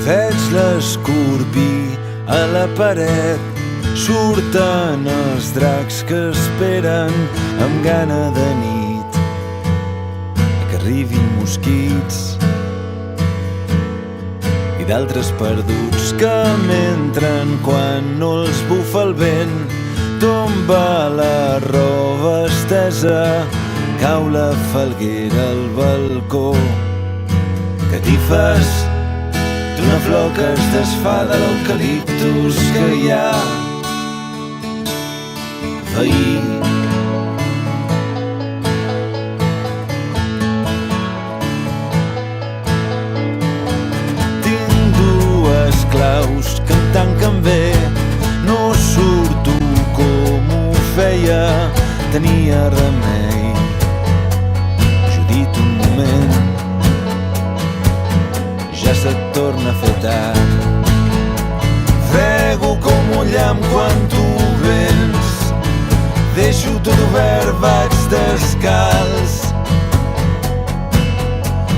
Veig l'escorpí a la paret, surten els dracs que esperen amb gana de nit que arribin mosquits i d'altres perduts que m'entren quan no els bufa el vent. Tomba la roba estesa, cau la falguera al balcó, catifes d'una flor que es desfà de l'eucaliptus que hi ha veí. Tinc dues claus que em tanquen bé, no surto com ho feia, tenia remei. Judit, un moment, ja se't torna a fer tard. Frego com un llamp quan tu vens, deixo tot obert, vaig descalç.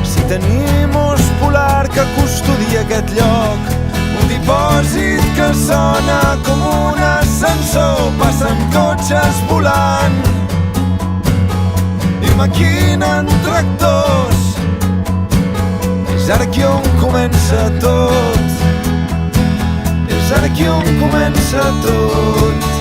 Si tenim os polar que custodia aquest lloc, un dipòsit que sona com un ascensor, passen cotxes volant i maquinen tractors. És ara aquí on comença tot, és ara aquí on comença tot.